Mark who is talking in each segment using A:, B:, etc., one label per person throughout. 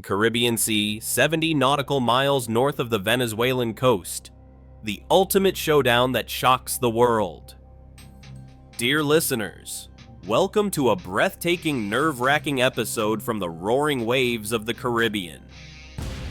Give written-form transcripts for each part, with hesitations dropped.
A: Caribbean Sea, 70 nautical miles north of the Venezuelan coast. The ultimate showdown that shocks the world. Dear listeners, welcome to a breathtaking, nerve-wracking episode from the roaring waves of the Caribbean.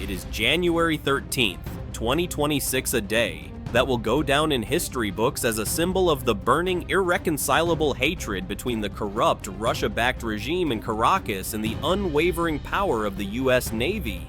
A: It is January 13th, 2026, a day that will go down in history books as a symbol of the burning, irreconcilable hatred between the corrupt, Russia-backed regime in Caracas and the unwavering power of the U.S. Navy.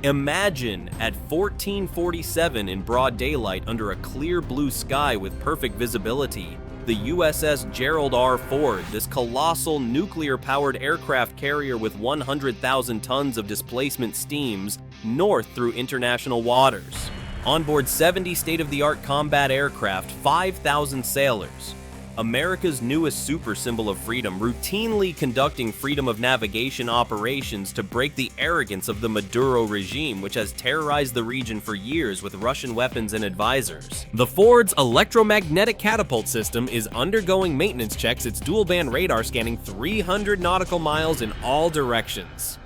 A: Imagine at 1447 in broad daylight under a clear blue sky with perfect visibility, the USS Gerald R. Ford, this colossal nuclear-powered aircraft carrier with 100,000 tons of displacement steams north through international waters. On board 70 state-of-the-art combat aircraft, 5,000 sailors. America's newest super symbol of freedom, routinely conducting freedom of navigation operations to break the arrogance of the Maduro regime, which has terrorized the region for years with Russian weapons and advisors. The Ford's electromagnetic catapult system is undergoing maintenance checks, its dual-band radar scanning 300 nautical miles in all directions.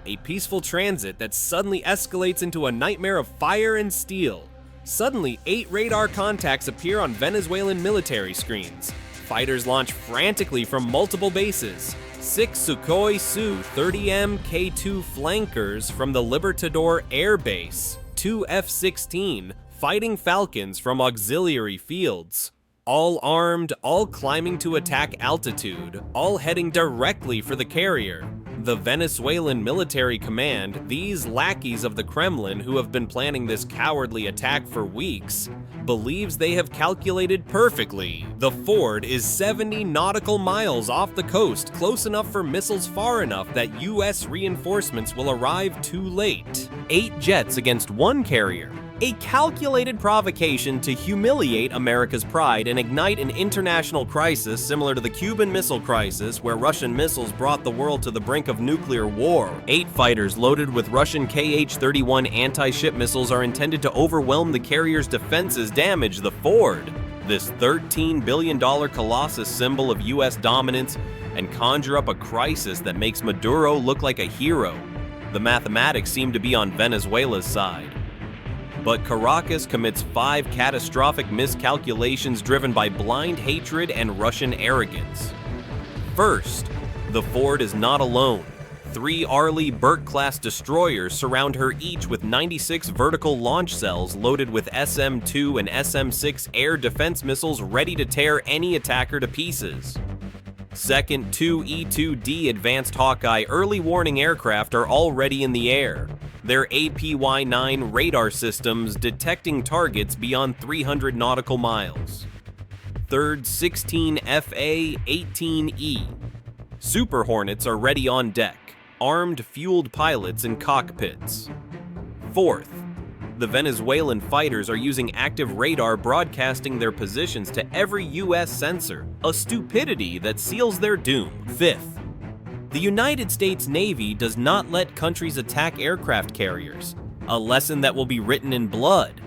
A: A peaceful transit that suddenly escalates into a nightmare of fire and steel. Suddenly, 8 radar contacts appear on Venezuelan military screens. Fighters launch frantically from multiple bases. 6 Sukhoi Su-30M K2 flankers from the Libertador Air Base. 2 F-16 Fighting Falcons from auxiliary fields. All armed, all climbing to attack altitude, all heading directly for the carrier. The Venezuelan military command, these lackeys of the Kremlin who have been planning this cowardly attack for weeks, believes they have calculated perfectly. The Ford is 70 nautical miles off the coast, close enough for missiles, far enough that US reinforcements will arrive too late. 8 jets against 1 carrier. A calculated provocation to humiliate America's pride and ignite an international crisis similar to the Cuban Missile Crisis, where Russian missiles brought the world to the brink of nuclear war. 8 fighters loaded with Russian Kh-31 anti-ship missiles are intended to overwhelm the carrier's defenses, damage the Ford, this $13 billion colossus symbol of US dominance, and conjure up a crisis that makes Maduro look like a hero. The mathematics seem to be on Venezuela's side. But Caracas commits 5 catastrophic miscalculations driven by blind hatred and Russian arrogance. First, the Ford is not alone. 3 Arleigh Burke-class destroyers surround her, each with 96 vertical launch cells loaded with SM-2 and SM-6 air defense missiles ready to tear any attacker to pieces. Second, 2 E-2D Advanced Hawkeye early warning aircraft are already in the air, their APY-9 radar systems detecting targets beyond 300 nautical miles. Third, 16 FA-18E. Super Hornets are ready on deck, armed, fueled pilots in cockpits. Fourth, the Venezuelan fighters are using active radar broadcasting their positions to every US sensor, a stupidity that seals their doom. Fifth, the United States Navy does not let countries attack aircraft carriers, a lesson that will be written in blood.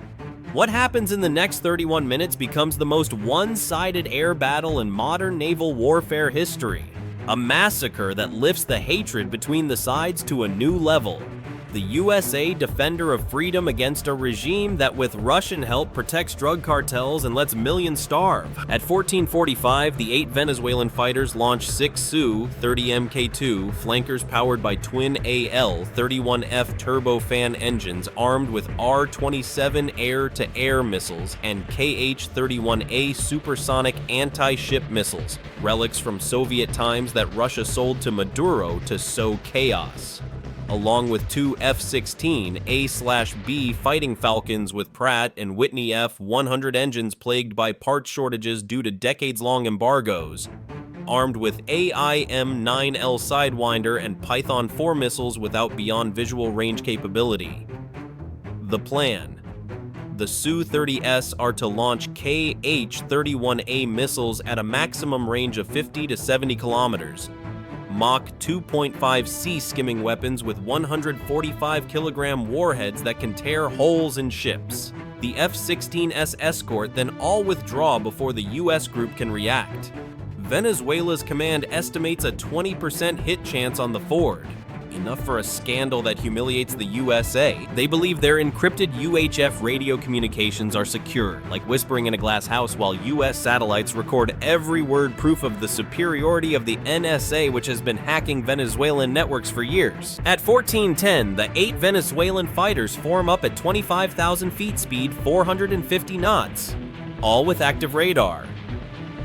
A: What happens in the next 31 minutes becomes the most one-sided air battle in modern naval warfare history, a massacre that lifts the hatred between the sides to a new level. The USA defender of freedom against a regime that with Russian help protects drug cartels and lets millions starve. At 1445, the 8 Venezuelan fighters launched 6 Su-30M K2 flankers powered by twin AL-31F turbofan engines armed with R-27 air-to-air missiles and Kh-31A supersonic anti-ship missiles, relics from Soviet times that Russia sold to Maduro to sow chaos, along with 2 F-16 A/B Fighting Falcons with Pratt and Whitney F-100 engines plagued by part shortages due to decades-long embargoes, armed with AIM-9L Sidewinder and Python 4 missiles without beyond visual range capability. The plan: the Su-30S are to launch Kh-31A missiles at a maximum range of 50 to 70 kilometers, Mach 2.5 sea-skimming weapons with 145-kilogram warheads that can tear holes in ships. The F-16S escort then all withdraw before the US group can react. Venezuela's command estimates a 20% hit chance on the Ford. enough for a scandal that humiliates the USA. They believe their encrypted UHF radio communications are secure, like whispering in a glass house, while US satellites record every word, proof of the superiority of the NSA, which has been hacking Venezuelan networks for years. At 14:10, the 8 Venezuelan fighters form up at 25,000 feet speed, 450 knots, all with active radar.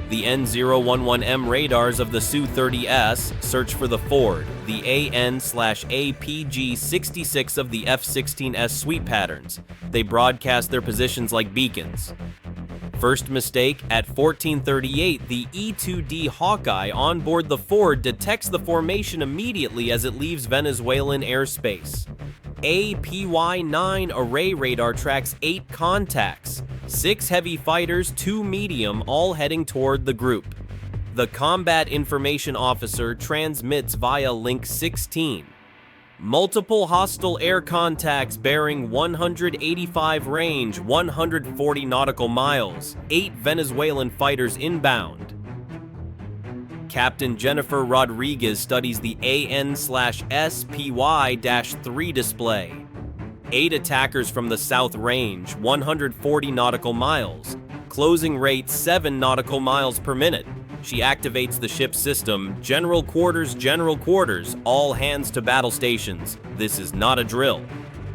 A: The N011M radars of the Su-30S search for the Ford, the AN/APG-66 of the F-16S sweep patterns. They broadcast their positions like beacons. First mistake, at 14:38, the E-2D Hawkeye on board the Ford detects the formation immediately as it leaves Venezuelan airspace. APY-9 array radar tracks 8 contacts, 6 heavy fighters, 2 medium, all heading toward the group. The Combat Information Officer transmits via Link 16. Multiple hostile air contacts bearing 185 range, 140 nautical miles, 8 Venezuelan fighters inbound. Captain Jennifer Rodriguez studies the AN/SPY-3 display. 8 attackers from the South Range, 140 nautical miles. Closing rate 7 nautical miles per minute. She activates the ship's system. General quarters, all hands to battle stations. This is not a drill.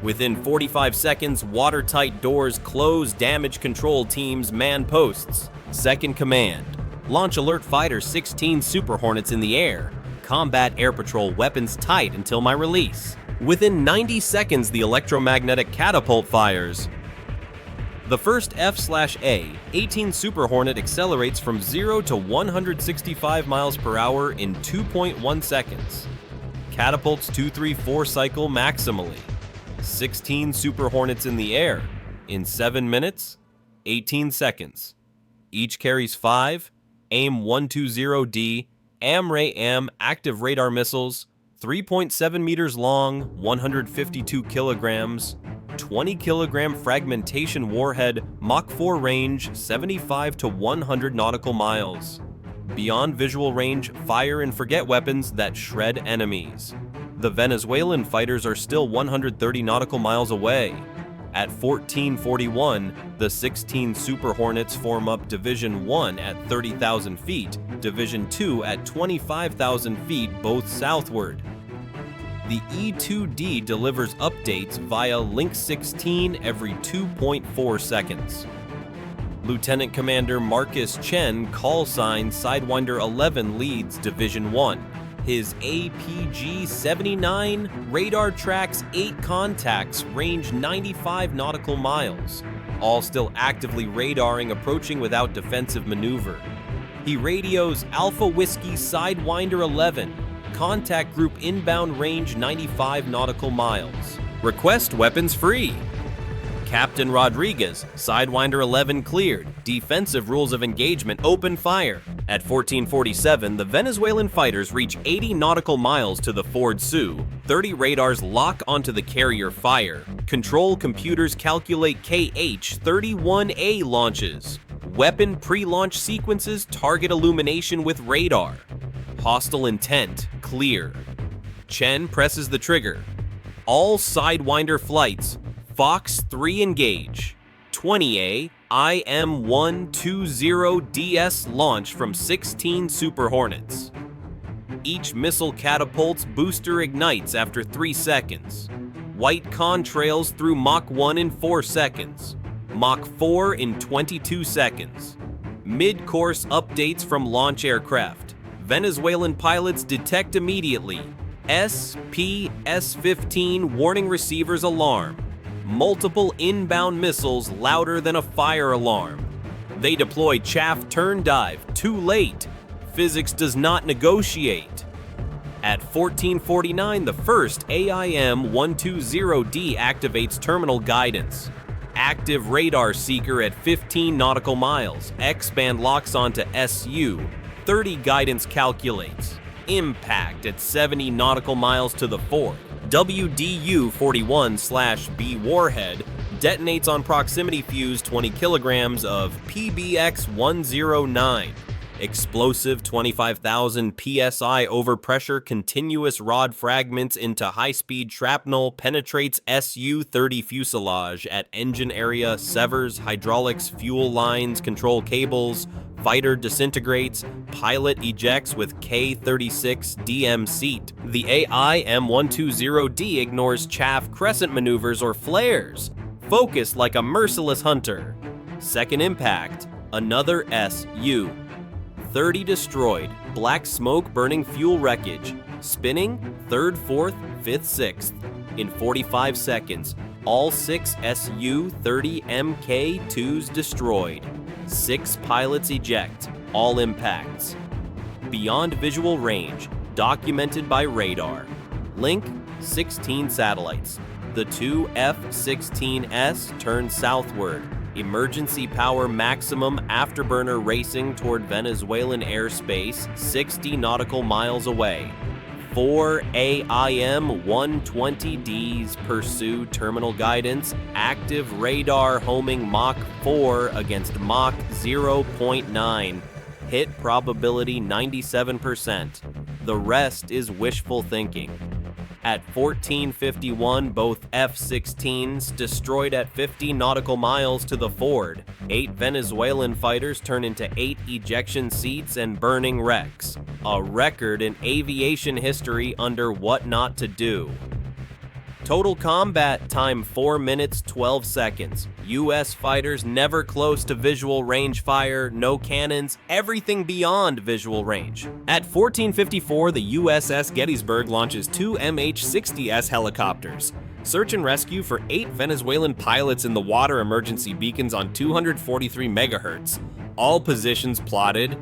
A: Within 45 seconds, watertight doors close, damage control teams man posts. Second command. Launch alert fighter 16 Super Hornets in the air. Combat air patrol weapons tight until my release. Within 90 seconds, the electromagnetic catapult fires. The first F/A 18 Super Hornet accelerates from 0 to 165 miles per hour in 2.1 seconds. Catapults 2-3-4 cycle maximally. 16 Super Hornets in the air in 7 minutes, 18 seconds. Each carries 5 AIM-120D AMRAAM active radar missiles, 3.7 meters long, 152 kilograms, 20 kilogram fragmentation warhead, Mach 4 range, 75 to 100 nautical miles. Beyond visual range, fire and forget weapons that shred enemies. The Venezuelan fighters are still 130 nautical miles away. At 14:41, the 16 Super Hornets form up Division 1 at 30,000 feet, Division 2 at 25,000 feet, both southward. The E-2D delivers updates via Link 16 every 2.4 seconds. Lieutenant Commander Marcus Chen, call sign Sidewinder 11, leads Division 1. His APG-79 radar tracks 8 contacts, range 95 nautical miles, all still actively radaring, approaching without defensive maneuver. He radios Alpha Whiskey Sidewinder 11, contact group inbound, range 95 nautical miles. Request weapons free. Captain Rodriguez, Sidewinder 11 cleared. Defensive rules of engagement, open fire. At 14:47, the Venezuelan fighters reach 80 nautical miles to the Ford Sioux. 30 radars lock onto the carrier fire. Control computers calculate KH-31A launches. Weapon pre-launch sequences, target illumination with radar. Hostile intent, clear. Chen presses the trigger. All Sidewinder flights, Fox 3 engage. 20A IM-120DS launch from 16 Super Hornets. Each missile catapult's booster ignites after 3 seconds. White contrails through Mach 1 in 4 seconds. Mach 4 in 22 seconds. Mid-course updates from launch aircraft. Venezuelan pilots detect immediately. SPS-15 warning receivers alarm. Multiple inbound missiles louder than a fire alarm. They deploy chaff turn dive, too late. Physics does not negotiate. At 14:49, the first AIM-120D activates terminal guidance. Active radar seeker at 15 nautical miles. X-band locks onto SU. 30 guidance calculates. Impact at 70 nautical miles to the fourth. WDU-41/B warhead detonates on proximity fuse 20 kilograms of PBX-109. Explosive 25,000 psi overpressure continuous rod fragments into high-speed shrapnel penetrates Su-30 fuselage at engine area, severs hydraulics, fuel lines, control cables, fighter disintegrates, pilot ejects with K-36 DM seat. The AI M120D ignores chaff crescent maneuvers or flares. Focused like a merciless hunter. Second impact, another Su. 30 destroyed, black smoke burning fuel wreckage, spinning, 3rd, 4th, 5th, 6th. In 45 seconds, all 6 Su-30 Mk2s destroyed. 6 pilots eject, all impacts. Beyond visual range, documented by radar. Link, 16 satellites. The 2 F-16S turn southward. Emergency power maximum afterburner racing toward Venezuelan airspace 60 nautical miles away. 4 AIM-120Ds pursue terminal guidance, active radar homing Mach 4 against Mach 0.9. Hit probability 97%. The rest is wishful thinking. At 14:51, both F-16s destroyed at 50 nautical miles to the ford. 8 Venezuelan fighters turn into 8 ejection seats and burning wrecks. A record in aviation history under what not to do. Total combat time 4 minutes 12 seconds. US fighters never close to visual range fire, no cannons, everything beyond visual range. At 14:54, the USS Gettysburg launches 2 MH-60S helicopters. Search and rescue for 8 Venezuelan pilots in the water emergency beacons on 243 MHz. All positions plotted.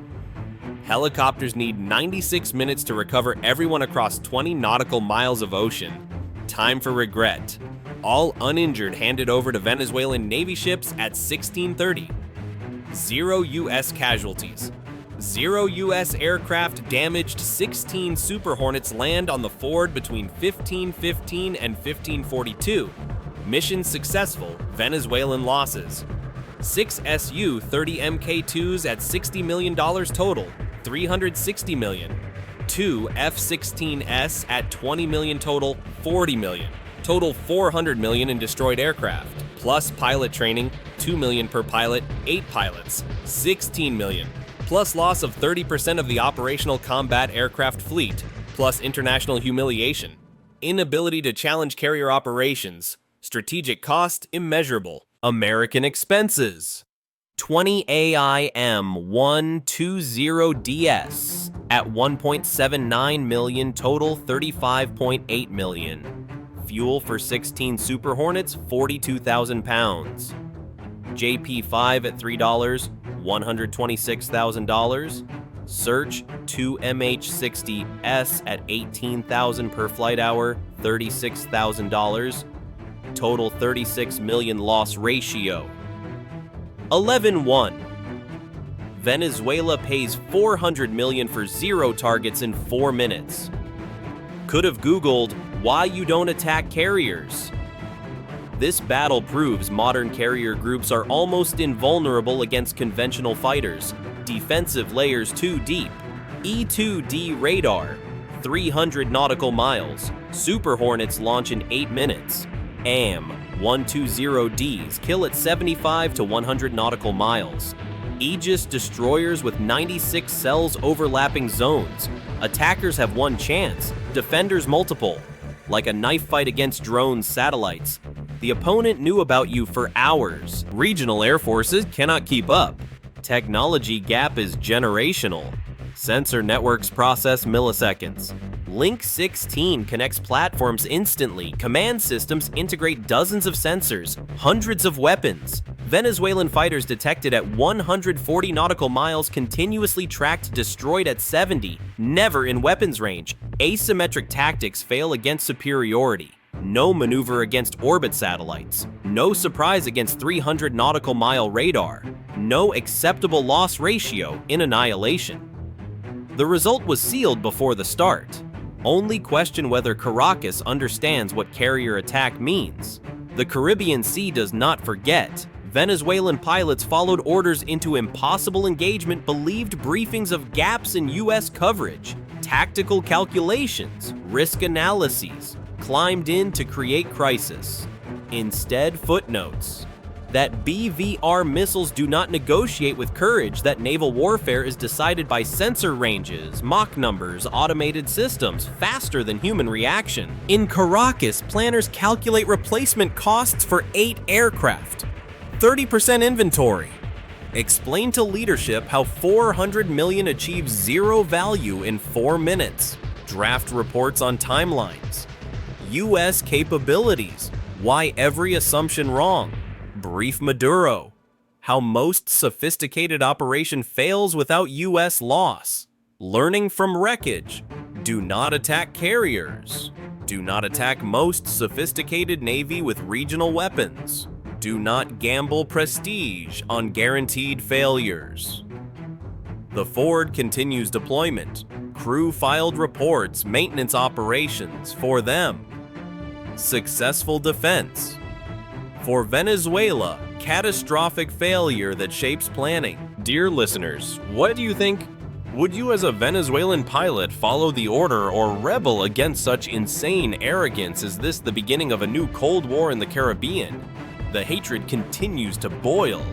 A: Helicopters need 96 minutes to recover everyone across 20 nautical miles of ocean. Time for regret. All uninjured handed over to Venezuelan Navy ships at 16:30. 0 US casualties. 0 US aircraft damaged. 16 Super Hornets land on the ford between 15:15 and 15:42. Mission successful, Venezuelan losses. 6 Su-30 Mk2s at $60 million total, $360 million. 2 F-16S at $20 million total, $40 million. Total $400 million in destroyed aircraft. Plus pilot training, $2 million per pilot, 8 pilots, $16 million. Plus loss of 30% of the operational combat aircraft fleet, plus international humiliation. Inability to challenge carrier operations. Strategic cost immeasurable. American expenses. 20 AIM-120DS at $1.79 million total, $35.8 million. Fuel for 16 Super Hornets, 42,000 pounds. JP5 at $3, $126,000. Search 2 MH-60S at $18,000 per flight hour, $36,000. Total 36 million loss ratio. 11-1. Venezuela pays $400 million for 0 targets in 4 minutes. Could have Googled why you don't attack carriers. This battle proves modern carrier groups are almost invulnerable against conventional fighters. Defensive layers too deep. E-2D radar, 300 nautical miles. Super Hornets launch in 8 minutes. AIM-120Ds kill at 75 to 100 nautical miles. Aegis destroyers with 96 cells overlapping zones. Attackers have 1 chance, defenders multiple. Like a knife fight against drones satellites. The opponent knew about you for hours. Regional air forces cannot keep up. Technology gap is generational. Sensor networks process milliseconds. Link 16 connects platforms instantly. Command systems integrate dozens of sensors, hundreds of weapons. Venezuelan fighters detected at 140 nautical miles continuously tracked destroyed at 70, never in weapons range. Asymmetric tactics fail against superiority. No maneuver against orbit satellites. No surprise against 300 nautical mile radar. No acceptable loss ratio in annihilation. The result was sealed before the start. Only question whether Caracas understands what carrier attack means. The Caribbean Sea does not forget. Venezuelan pilots followed orders into impossible engagement, believed briefings of gaps in U.S. coverage, tactical calculations, risk analyses, climbed in to create crisis. Instead, footnotes that BVR missiles do not negotiate with courage, that naval warfare is decided by sensor ranges, Mach numbers, automated systems, faster than human reaction. In Caracas, planners calculate replacement costs for 8 aircraft. 30% inventory. Explain to leadership how 400 million achieves zero value in 4 minutes. Draft reports on timelines. U.S. capabilities. Why every assumption wrong. Brief Maduro. How most sophisticated operation fails without U.S. loss. Learning from wreckage. Do not attack carriers. Do not attack most sophisticated Navy with regional weapons. Do not gamble prestige on guaranteed failures. The Ford continues deployment. Crew filed reports, maintenance operations for them. Successful defense. For Venezuela, catastrophic failure that shapes planning. Dear listeners, what do you think? Would you as a Venezuelan pilot follow the order or rebel against such insane arrogance? Is this the beginning of a new Cold War in the Caribbean? The hatred continues to boil.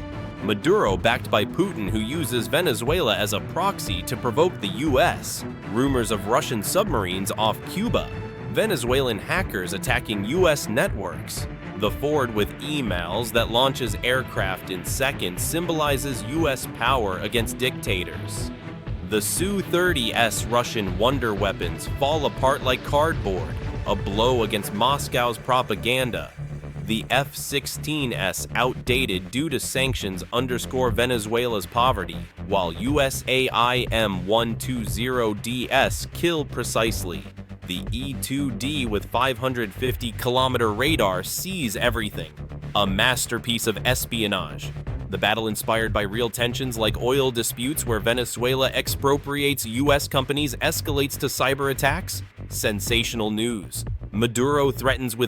A: Maduro, backed by Putin, who uses Venezuela as a proxy to provoke the US. Rumors of Russian submarines off Cuba. Venezuelan hackers attacking US networks. The Ford with emails that launches aircraft in seconds symbolizes US power against dictators. The Su-30S Russian wonder weapons fall apart like cardboard, a blow against Moscow's propaganda. The F-16S, outdated due to sanctions, underscore Venezuela's poverty, while USAIM-120DS kill precisely. The E-2D with 550-kilometer radar sees everything. A masterpiece of espionage. The battle inspired by real tensions like oil disputes where Venezuela expropriates U.S. companies escalates to cyber attacks. Sensational news. Maduro threatens with